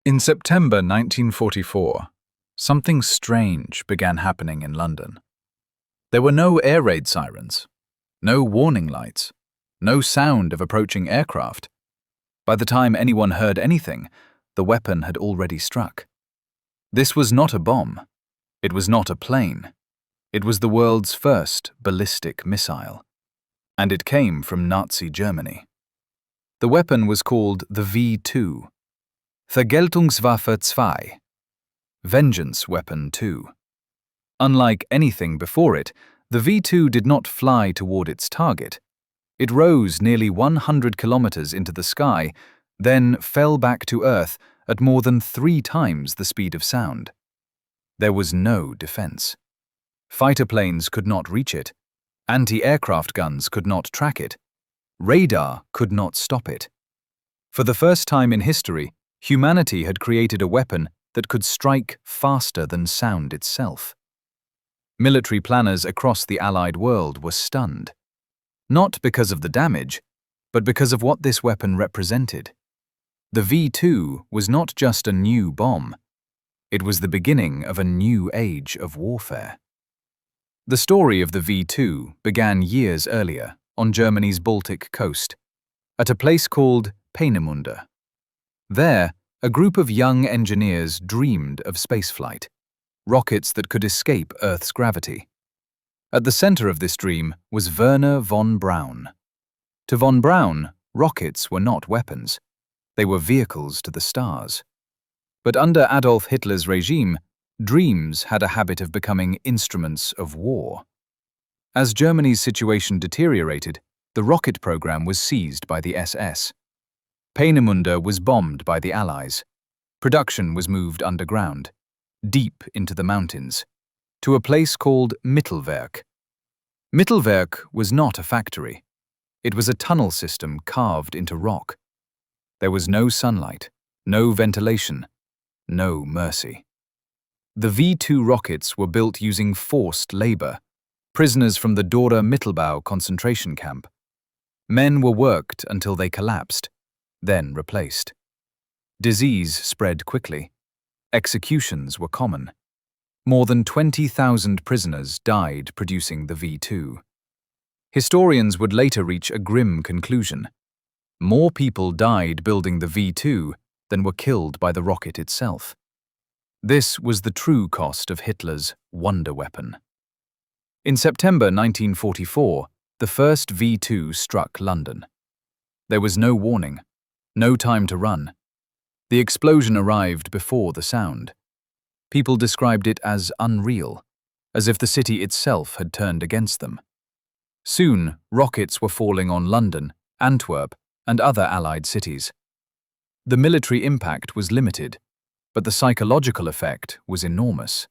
In September 1944, something strange began happening in London. There were no air raid sirens, no warning lights, no sound of approaching aircraft. By the time anyone heard anything, the weapon had already struck. This was not a bomb. It was not a plane. It was the world's first ballistic missile. And it came from Nazi Germany. The weapon was called the V-2. Vergeltungswaffe 2. Vengeance Weapon 2. Unlike anything before it, the V-2 did not fly toward its target. It rose nearly 100 kilometers into the sky, then fell back to Earth at more than 3 times the speed of sound. There was no defense. Fighter planes could not reach it. Anti-aircraft guns could not track it. Radar could not stop it. For the first time in history, humanity had created a weapon that could strike faster than sound itself. Military planners across the Allied world were stunned. Not because of the damage, but because of what this weapon represented. The V-2 was not just a new bomb. It was the beginning of a new age of warfare. The story of the V-2 began years earlier on Germany's Baltic coast, at a place called Peenemünde. There, a group of young engineers dreamed of spaceflight, rockets that could escape Earth's gravity. At the center of this dream was Wernher von Braun. To von Braun, rockets were not weapons. They were vehicles to the stars. But under Adolf Hitler's regime, dreams had a habit of becoming instruments of war. As Germany's situation deteriorated, the rocket program was seized by the SS. Peenemünde was bombed by the Allies. Production was moved underground, deep into the mountains, to a place called Mittelwerk. Mittelwerk was not a factory. It was a tunnel system carved into rock. There was no sunlight, no ventilation, no mercy. The V-2 rockets were built using forced labor, prisoners from the Dora Mittelbau concentration camp. Men were worked until they collapsed, then replaced. Disease spread quickly. Executions were common. More than 20,000 prisoners died producing the V-2. Historians would later reach a grim conclusion. More people died building the V-2 than were killed by the rocket itself. This was the true cost of Hitler's wonder weapon. In September 1944, the first V-2 struck London. There was no warning. No time to run. The explosion arrived before the sound. People described it as unreal, as if the city itself had turned against them. Soon, rockets were falling on London, Antwerp, and other Allied cities. The military impact was limited, but the psychological effect was enormous.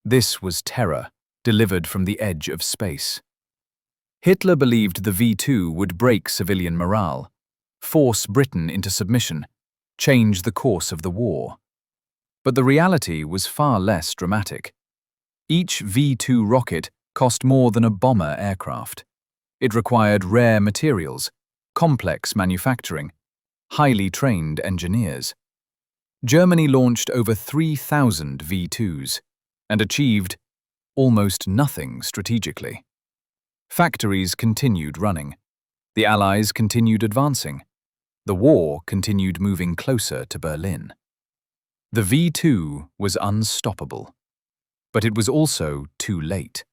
This was terror, delivered from the edge of space. Hitler believed the V-2 would break civilian morale, force Britain into submission, change the course of the war. But the reality was far less dramatic. Each V-2 rocket cost more than a bomber aircraft. It required rare materials, complex manufacturing, highly trained engineers. Germany launched over 3,000 V-2s and achieved almost nothing strategically. Factories continued running. The Allies continued advancing. The war continued moving closer to Berlin. The V-2 was unstoppable. But it was also too late.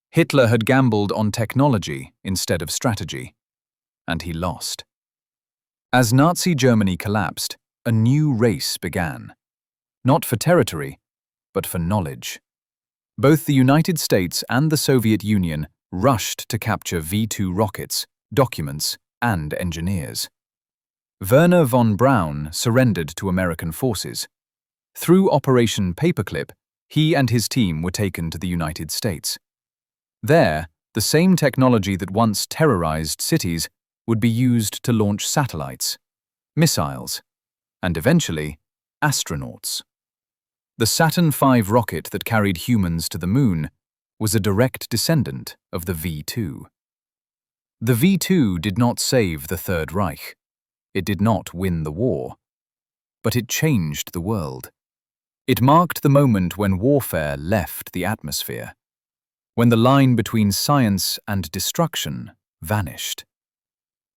Hitler had gambled on technology instead of strategy, and he lost. As Nazi Germany collapsed, a new race began. Not for territory, but for knowledge. Both the United States and the Soviet Union rushed to capture V-2 rockets, documents, and engineers. Wernher von Braun surrendered to American forces. Through Operation Paperclip, he and his team were taken to the United States. There, the same technology that once terrorized cities would be used to launch satellites, missiles, and eventually, astronauts. The Saturn V rocket that carried humans to the moon was a direct descendant of the V-2. The V-2 did not save the Third Reich. It did not win the war. but it changed the world. It marked the moment when warfare left the atmosphere, when the line between science and destruction vanished.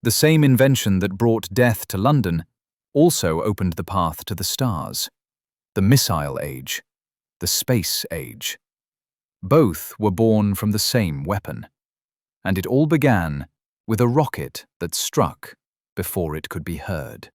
The same invention that brought death to London also opened the path to the stars, the missile age, the space age. Both were born from the same weapon, and it all began with a rocket that struck before it could be heard.